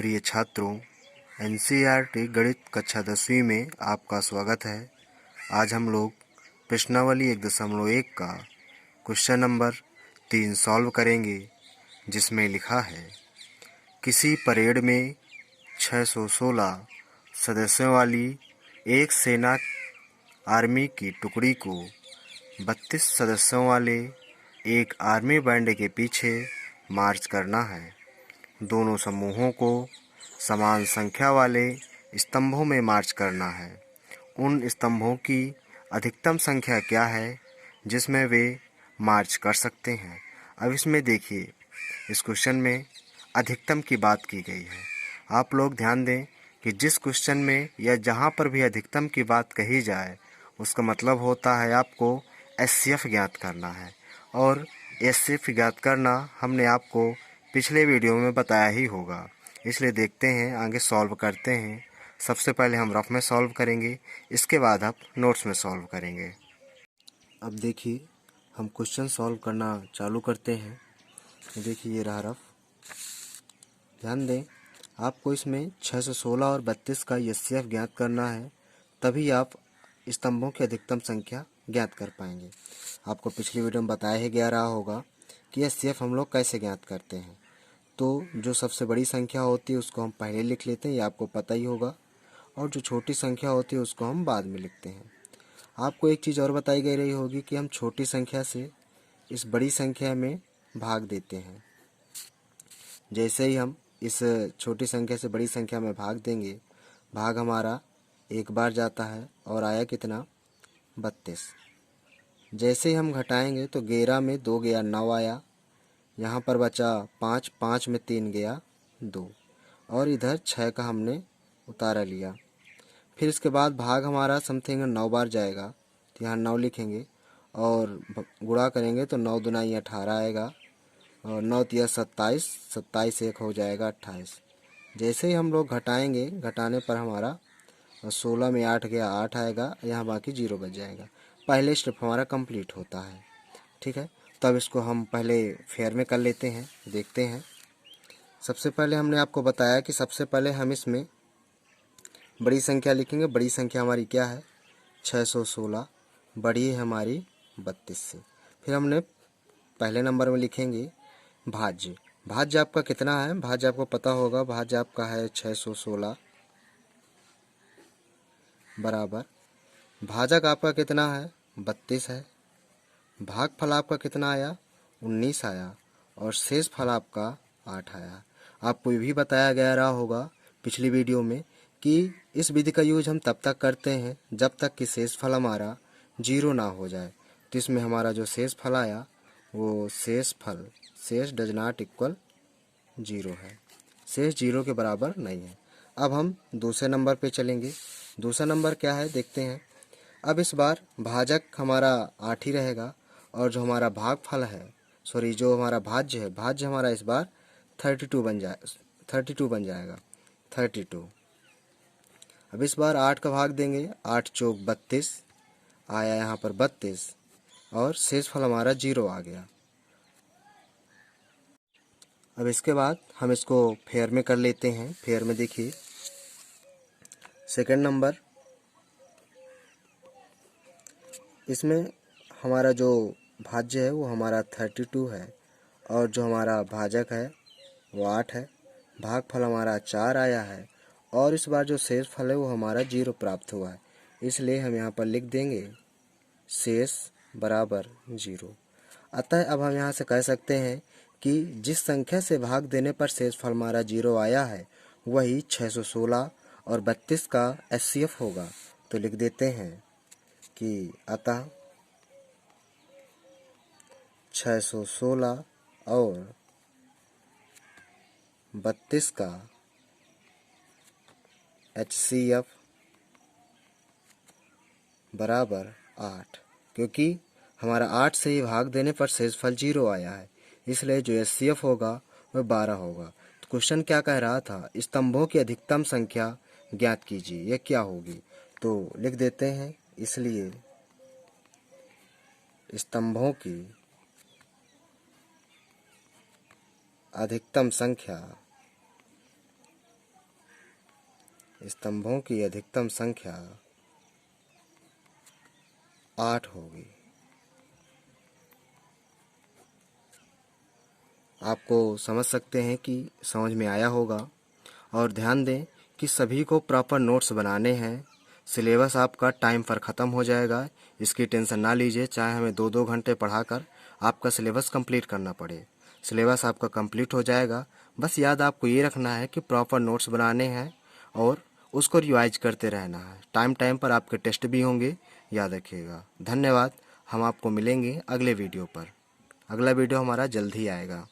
प्रिय छात्रों, एनसीईआरटी गणित कक्षा 10वीं में आपका स्वागत है। आज हम लोग प्रश्नावली 1.1 का क्वेश्चन नंबर 3 सॉल्व करेंगे, जिसमें लिखा है किसी परेड में 616 सदस्यों वाली एक सेना आर्मी की टुकड़ी को 32 सदस्यों वाले एक आर्मी बैंड के पीछे मार्च करना है। दोनों समूहों को समान संख्या वाले स्तंभों में मार्च करना है। उन स्तंभों की अधिकतम संख्या क्या है जिसमें वे मार्च कर सकते हैं। अब इसमें देखिए, इस क्वेश्चन में अधिकतम की बात की गई है। आप लोग ध्यान दें कि जिस क्वेश्चन में या जहाँ पर भी अधिकतम की बात कही जाए, उसका मतलब होता है आपको एचसीएफ ज्ञात करना है। और एचसीएफ ज्ञात करना हमने आपको पिछले वीडियो में बताया ही होगा। इसलिए देखते हैं, आगे सॉल्व करते हैं। सबसे पहले हम रफ में सॉल्व करेंगे, इसके बाद आप नोट्स में सॉल्व करेंगे। अब देखिए, हम क्वेश्चन सॉल्व करना चालू करते हैं। देखिए, ये रहा रफ। ध्यान दें, आपको इसमें 616 और 32 का एचसीएफ ज्ञात करना है, तभी आप स्तंभों की अधिकतम संख्या ज्ञात कर पाएंगे। आपको पिछली वीडियो में बताया ही गया रहा होगा कि एचसीएफ हम लोग कैसे ज्ञात करते हैं। तो जो सबसे बड़ी संख्या होती है उसको हम पहले लिख लेते हैं, ये आपको पता ही होगा, और जो छोटी संख्या होती है उसको हम बाद में लिखते हैं। आपको एक चीज़ और बताई गई रही होगी कि हम छोटी संख्या से इस बड़ी संख्या में भाग देते हैं। जैसे ही हम इस छोटी संख्या से बड़ी संख्या में भाग देंगे, भाग हमारा एक बार जाता है और आया कितना, 32। जैसे ही हम घटाएंगे तो 11 में 2 गया, 9 आया। यहाँ पर बचा 5, 5 में 3 गया, 2, और इधर 6 का हमने उतारा लिया। फिर इसके बाद भाग हमारा समथिंग 9 बार जाएगा, तो यहाँ 9 लिखेंगे और गुणा करेंगे तो 9 दूनी 18 आएगा, और 9 तिया 27, 27 एक हो जाएगा 28। जैसे ही हम लोग घटाएंगे, घटाने पर हमारा 16 में 8 गया, 8 आएगा, यहाँ बाकी 0 बच जाएगा। पहले स्टेप हमारा कंप्लीट होता है। ठीक है, तब इसको हम पहले फेयर में कर लेते हैं, देखते हैं। सबसे पहले हमने आपको बताया कि सबसे पहले हम इसमें बड़ी संख्या लिखेंगे। बड़ी संख्या हमारी क्या है, 616, बड़ी है हमारी 32 से। फिर हमने पहले नंबर में लिखेंगे भाज्य। भाज्य आपका कितना है, भाज्य आपको पता होगा, भाज्य आपका है 616 बराबर, भाजक आपका कितना है, 32 है। भागफल आपका कितना आया, 19 आया, और शेष फल आपका 8 आया। आपको ये भी बताया गया रहा होगा पिछली वीडियो में कि इस विधि का यूज हम तब तक करते हैं जब तक कि शेष फल हमारा 0 ना हो जाए। तो इसमें हमारा जो शेष फल आया वो शेष फल, शेष डज नॉट इक्वल 0 है, शेष 0 के बराबर नहीं है। अब हम दूसरे नंबर पे चलेंगे। दूसरा नंबर क्या है देखते हैं। अब इस बार भाजक हमारा 8 ही रहेगा, और जो हमारा भागफल है, जो हमारा भाज्य है, भाज्य हमारा इस बार 32 बन जाएगा 32। अब इस बार 8 का भाग देंगे, 8 चौक 32 आया, यहाँ पर 32, और शेष फल हमारा 0 आ गया। अब इसके बाद हम इसको फेयर में कर लेते हैं। फेयर में देखिए, सेकंड नंबर, इसमें हमारा जो भाज्य है वो हमारा 32 है, और जो हमारा भाजक है वो 8 है। भागफल हमारा 4 आया है, और इस बार जो शेष फल है वो हमारा 0 प्राप्त हुआ है। इसलिए हम यहाँ पर लिख देंगे शेष बराबर 0। अतः अब हम यहाँ से कह सकते हैं कि जिस संख्या से भाग देने पर शेष फल हमारा 0 आया है वही 616 और 32 का एचसीएफ होगा। तो लिख देते हैं कि अतः 616 और 32 का एचसीएफ बराबर 8, क्योंकि हमारा 8 से ही भाग देने पर शेषफल 0 आया है, इसलिए जो एचसीएफ होगा वह 12 होगा। तो क्वेश्चन क्या कह रहा था, स्तंभों की अधिकतम संख्या ज्ञात कीजिए, यह क्या होगी। तो लिख देते हैं, इसलिए स्तंभों की अधिकतम संख्या स्तंभों की अधिकतम संख्या 8 होगी। आपको समझ सकते हैं कि समझ में आया होगा। और ध्यान दें कि सभी को प्रॉपर नोट्स बनाने हैं। सिलेबस आपका टाइम पर ख़त्म हो जाएगा, इसकी टेंशन ना लीजिए। चाहे हमें 2-2 घंटे पढ़ाकर आपका सिलेबस कंप्लीट करना पड़े, सिलेबस आपका कंप्लीट हो जाएगा। बस याद आपको ये रखना है कि प्रॉपर नोट्स बनाने हैं और उसको रिवाइज करते रहना है। टाइम टाइम पर आपके टेस्ट भी होंगे, याद रखिएगा। धन्यवाद। हम आपको मिलेंगे अगले वीडियो पर। अगला वीडियो हमारा जल्द ही आएगा।